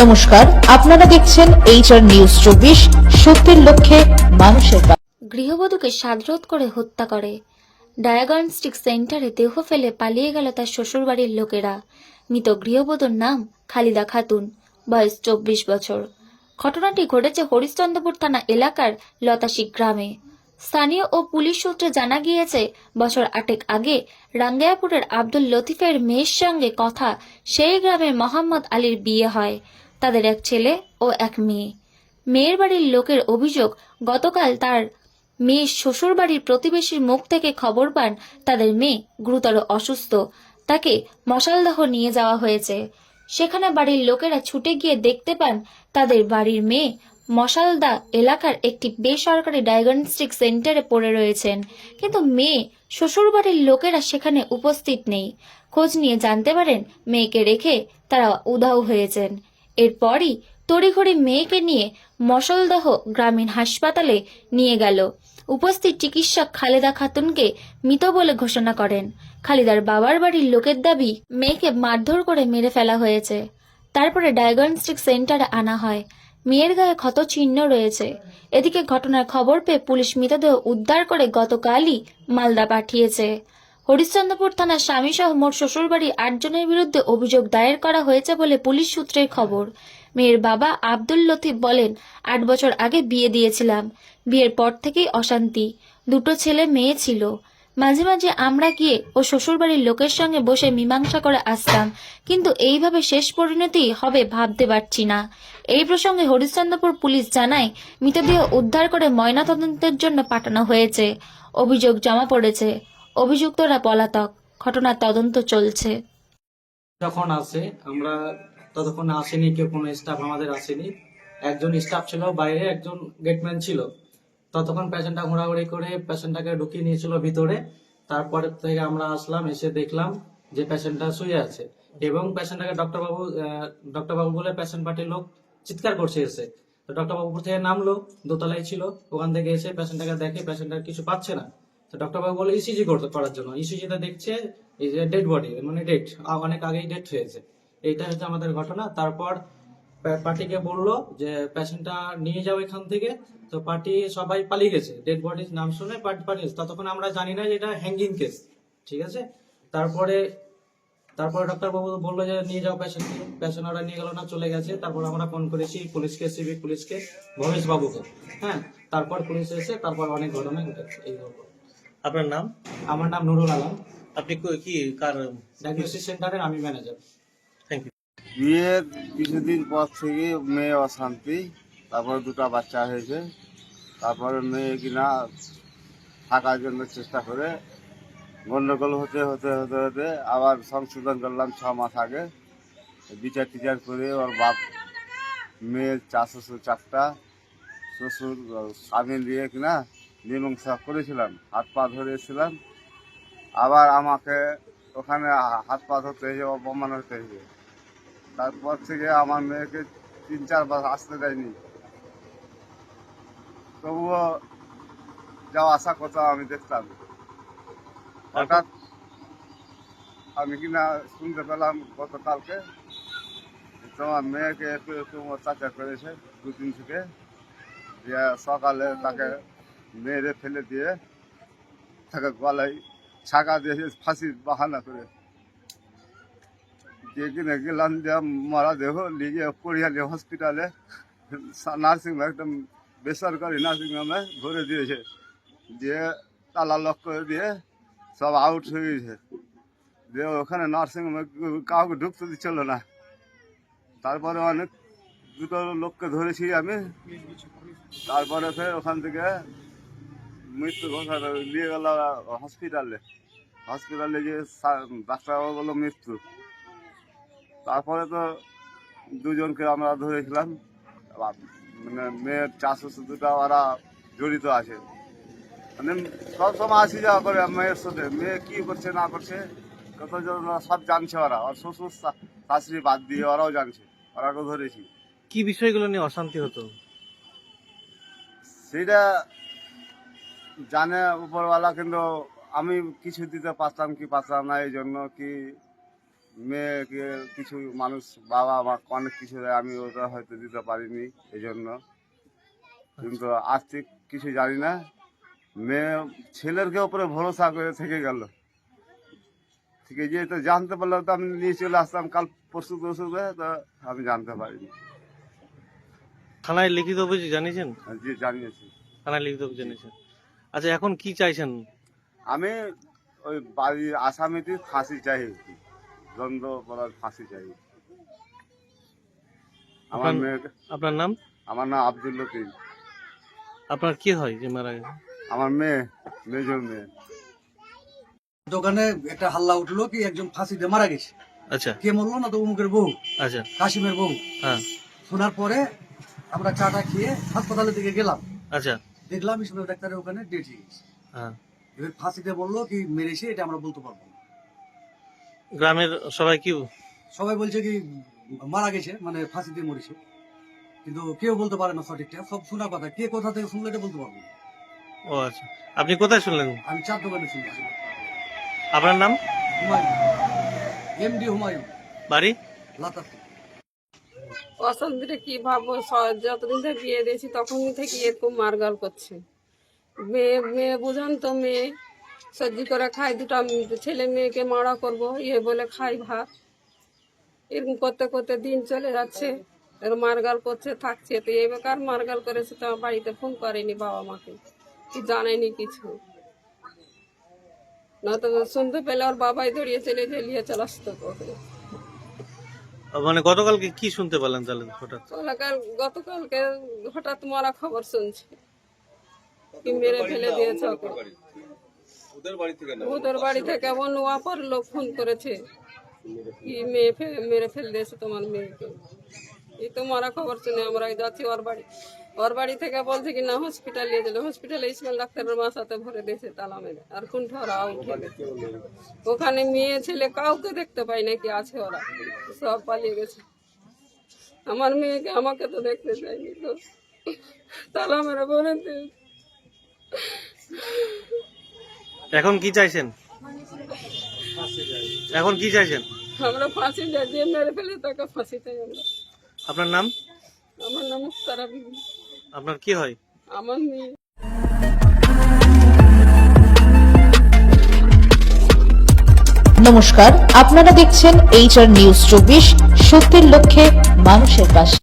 নমস্কার, আপনারা দেখছেন HR নিউজ 24, সত্যের লক্ষ্যে মানুষের। গৃহবধূকে শ্রাদ্ধরোধ করে হত্যা করে। ডায়াগনস্টিক সেন্টারে দেহ ফেলে পালিয়ে গেল তার শ্বশুরবাড়ির লোকেরা। মৃত গৃহবধূর নাম খালিদা খাতুন, বয়স 24 বছর। ঘটনাটি ঘটেছে হরিশ্চন্দ্রপুর থানা এলাকার লতাশি গ্রামে। স্থানীয় ও পুলিশ সূত্রে জানা গিয়েছে, বছর 8 আগে রাঙ্গায়াপুরের আব্দুল লতিফের মেয়ের সঙ্গে কথা সেই গ্রামের মোহাম্মদ আলীর বিয়ে হয়। তাদের এক ছেলে ও এক মেয়ে। মেয়ের বাড়ির লোকের অভিযোগ, গতকাল তার মেয়ে শ্বশুরবাড়ির প্রতিবেশীর মুখ থেকে খবর পান তাদের মেয়ে গুরুতর অসুস্থ, তাকে মশালদাহ নিয়ে যাওয়া হয়েছে। সেখানে বাড়ির লোকেরা ছুটে গিয়ে দেখতে পান তাদের বাড়ির মেয়ে মশালদা এলাকার একটি বেসরকারি ডায়াগনস্টিক সেন্টারে পড়ে রয়েছেন, কিন্তু মেয়ে শ্বশুরবাড়ির লোকেরা সেখানে উপস্থিত নেই। খোঁজ নিয়ে জানতে পারেন মেয়েকে রেখে তারা উধাও হয়েছেন। এরপরই তড়িঘড়ি মেয়েকে নিয়ে মশলদহ গ্রামীণ হাসপাতালে নিয়ে গেল। উপস্থিত চিকিৎসক খালেদা খাতুনকে মৃত বলে ঘোষণা করেন। খালিদার বাবার বাড়ির লোকের দাবি, মেয়েকে মারধর করে মেরে ফেলা হয়েছে। তারপরে ডায়াগনস্টিক সেন্টারে আনা হয়। মেয়ের গায়ে ক্ষত চিহ্ন রয়েছে। এদিকে ঘটনার খবর পেয়ে পুলিশ মৃতদেহ উদ্ধার করে গতকালই মালদা পাঠিয়েছে। হরিশ্চন্দ্রপুর থানার স্বামীসহ মোট শ্বশুরবাড়ির 8 জনের বিরুদ্ধে অভিযোগ দায়ের করা হয়েছে বলে পুলিশ সূত্রের খবর। মেয়ের বাবা আব্দুল লতিফ বলেন, 8 বছর আগে বিয়ে দিয়েছিলাম। বিয়ের পর থেকেই অশান্তি। 2 ছেলে মেয়ে ছিল। মাঝে মাঝে আমরা গিয়ে ও শ্বশুরবাড়ির লোকের সঙ্গে বসে মীমাংসা করে আসতাম, কিন্তু এইভাবে শেষ পরিণতি হবে ভাবতে পারছি না। এই প্রসঙ্গে হরিশ্চন্দ্রপুর পুলিশ জানায়, মৃতদেহ উদ্ধার করে ময়নাতদন্তের জন্য পাঠানো হয়েছে। অভিযোগ জমা পড়েছে। অভিযুক্তরা পলাতক। ঘটনার তদন্ত চলছে। যখন আসে আমরা ততক্ষণ আসেনি, কেউ কোনো স্টাফ আমাদের আসেনি। একজন স্টাফ ছিল বাইরে, একজন গেটম্যান ছিল। ততক্ষণ পেশেন্টটা ঘোরাঘুরি করে পেশেন্টটাকে ঢুকিয়ে নিয়েছিল ভিতরে। তারপরে থেকে আমরা আসলাম, এসে দেখলাম যে পেশেন্টটা শুয়ে আছে এবং পেশেন্টটাকে ডক্টরবাবু বলে পেশেন্ট পার্টির লোক চিৎকার করছে এসে। তো ডক্টরবাবু উপর থেকে নামলো, দোতলায় ছিল, ওখান থেকে এসে পেশেন্টটাকে দেখে পেশেন্টটা কিছু পাচ্ছে না। তো ডক্টরবাবু বলে ইসিজি করার জন্য। ইসিজিটা দেখছে এই যে ডেড বডি, মানে ডেড, অনেক আগেই ডেড হয়েছে। এইটা হচ্ছে আমাদের ঘটনা। তারপর পার্টিকে বললো যে পেশেন্টটা নিয়ে যাও এখান থেকে। তো পার্টি সবাই পালিয়ে গেছে, ডেড বডির নাম শুনে পার্টি পালিয়ে গেছে। ততক্ষণ আমরা জানি না যে এটা হ্যাঙ্গিং কেস, ঠিক আছে। তারপরে তারপরে ডক্টর বাবু বললো যে নিয়ে যাও পেশেন্টকে। পেশেন্ট ওরা নিয়ে গেল না, চলে গেছে। তারপর আমরা ফোন করেছি পুলিশকে, সিভিক পুলিশকে, ভবেশ বাবুকে। হ্যাঁ, তারপর পুলিশ এসে তারপর অনেক ঘটনা ঘটেছে। এই আপনার নাম? আমার নাম নুরুল আলম, আপনি কি কার? ডায়াগনস্টিক সেন্টারের আমি ম্যানেজার। Thank you. বিয়ের কিছুদিন পর থেকে মেয়ে অশান্তি, তারপরে 2টা বাচ্চা হয়েছে। তারপরে মেয়ে কিনা থাকার জন্য চেষ্টা করে, গন্ডগোল হতে হতে হতে হতে আবার সংশোধন করলাম 6 মাস আগে। বিচার টিচার করে ওর বাপ মেয়ের শ্বশুর 4টা শ্বশুর স্বামী দিয়ে কিনা মীমাংসা করেছিলাম, হাত পা ধরেছিলাম। আবার আমাকে ওখানে হাত পা ধরতে হয়েছে, অপমান হতে হয়েছে। তারপর থেকে আমার মেয়েকে 3-4 বার আসতে দেয়নি, তবুও যাওয়া আসা করতাম, আমি দেখতাম। হঠাৎ আমি কিনা শুনতে পেলাম গতকালকে তোমার মেয়েকে একটু একটু অত্যাচার করেছে 2 দিন থেকে। সকালে তাকে মেরে ফেলে দিয়ে তাকে গলায় ছাকা দিয়েছে ফাঁসির বাহানা করে। দিয়ে কিনে গেলাম, যে মারা দেহ লিগে পড়িয়ালি হসপিটালে নার্সিং হোম, একদম বেসরকারি নার্সিং হোমে ভরে দিয়েছে। দিয়ে তালা লক করে দিয়ে সব আউট হয়ে গেছে। দিয়ে ওখানে নার্সিং হোমে কাউকে ঢুকতে দিচ্ছিল না। তারপরে অনেক 2টো লোককে ধরেছি আমি। তারপরে ফের ওখান থেকে মৃত্যু ঘোষণা নিয়ে গেল হসপিটালে গিয়ে ডাক্তারবাবু বললো মৃত্যু। তারপরে তো 2জনকে আমরা ধরেছিলাম, মানে মেয়ের শ্বশুর 2টা ওরা জড়িত আছে। মানে সবসময় আসি যাওয়া করে মেয়ের সাথে। মেয়ে কি করছে না করছে কতজন সব জানছে ওরা, আর শ্বশুর শাশুড়ি বাদ দিয়ে ওরাও জানছে, ওরাকেও ধরেছি। কি বিষয়গুলো নিয়ে অশান্তি হতো সেটা জানে উপরওয়ালা, কিন্তু আমি কিছু দিতে পারতাম কি পারতাম না, এই জন্য কি মেয়েকে কিছু মানুষ বাবা আমাকে অনেক কিছু দেয়, আমি ওটা হয়তো দিতে পারিনি এই জন্য, কিন্তু আর্থিক কিছু জানি না। মেয়ে ছেলেরকে উপরে ভরসা করে থেকে গেল, ঠিক আছে, তো জানতে পারলাম তো আমি নিয়ে চলে আসতাম কাল পরশু পরশুতে, তো আমি জানতে পারিনি। থানায় লিখিত অভিযোগ জানিয়েছেন? যে জানিয়েছি, থানায় লিখিত অভিযোগ জানিয়েছেন। আচ্ছা, এখন কি চাইছেন? আমি ওই বাড়ির আসামিটি ফাঁসি চাই, দ্বন্দ্ব করার ফাঁসি চাই। আমার মেয়েকে, আপনার নাম? আমার নাম আব্দুল লতিফ। আপনার কি হয় যে মারা গেছে? আমার মেয়ে, মেজর মেয়ে। দোকানে একটা হাল্লা উঠলো কি একজন ফাঁসিতে মারা গেছে। আচ্ছা কে মরলো না, তো অমুকের বউ, আচ্ছা কাশিমের বউ। হ্যাঁ শোনার পরে আমরা চাটা খেয়ে হাসপাতালের দিকে গেলাম, আচ্ছা দেখলাম ইসলাম ডাক্তারের ওখানে ডেট হয়ে গেছে। হ্যাঁ। এবার ফাঁসিতে বললো কি মেরেছে, এটা আমরা বলতে পারবো না। গ্রামের সবাই কি? সবাই বলছে কি মারা গেছে, মানে ফাঁসিতে মরেছে, কিন্তু কেউ বলতে পারে না সঠিকটা। সব শোনা কথা, কে কোথা থেকে শুনলো এটা বলতে পারবো না। ও আচ্ছা, আপনি কোথায় শুনলেন? আমি চার দোকানে শুনছি। আপনার নাম? হুমায়ুন, এমডি হুমায়ুন, বাড়ি? লাতার। অশান্তিটা কি ভাববো, যতদিন থেকে বিয়ে দিয়েছি তখন থেকে এরকম মারগাল করছে। মেয়ে মেয়ে বুঝান তো, মেয়ে সহ্য করে খাই, দুটা ছেলে মেয়েকে মারা করবো ইয়ে বলে খাই ভাত। এরকম করতে করতে দিন চলে যাচ্ছে, এর মারগাল করছে, থাকছে। তো এই বেকার মারগাল করেছে, তো আমার বাড়িতে ফোন করেনি বাবা মাকে, কি জানায়নি কিছু। না তো শুনতে পেলে ওর বাবাই দৌড়িয়ে চলে নিয়ে চলে আসতো ওকে। মানে গতকালকে কি শুনতে পেলেন তাহলে হঠাৎ? গতকালকে হঠাৎ মারা খবর শুনছি, কি মেরে ফেলে দিয়েছে ওকে। ওদের বাড়ি থেকে অন্য অপর লোক ফোন করেছে কি মেরে ফেলে দিয়েছে তোমার মেয়েকে। এই তো মারা খবর শুনে আমরা যাচ্ছি ওর বাড়ি থেকে বলছে কি না হসপিটাল নিয়ে গেলে, হসপিটালে ইসমাইল ডাক্তারের বাসাতে ভরে দিয়েছে তালা মেরে, আর কুণ্ঠরা উঠে গেছে। ওখানে মেয়ে ছেলে কাউকে দেখতে পাই না কি আছে, ওরা সব পালিয়ে গেছে। আমার মেয়েকে আমাকে তো দেখতে চাইনি, তো তালা মেরে ভরে দিয়েছে। এখন কি চাইছেন? এখন কি চাইছেন? আমরা ফাঁসি চাই, যে মেরে ফেলে তাকে ফাঁসি চাই আমরা। আপনার নাম? আমার নাম মুক্তারা বিবি। আপনার কি হয়? আমার মেয়ে। নমস্কার, আপনারা দেখছেন HR নিউজ 24, সত্যের লক্ষ্যে মানুষের পাশে।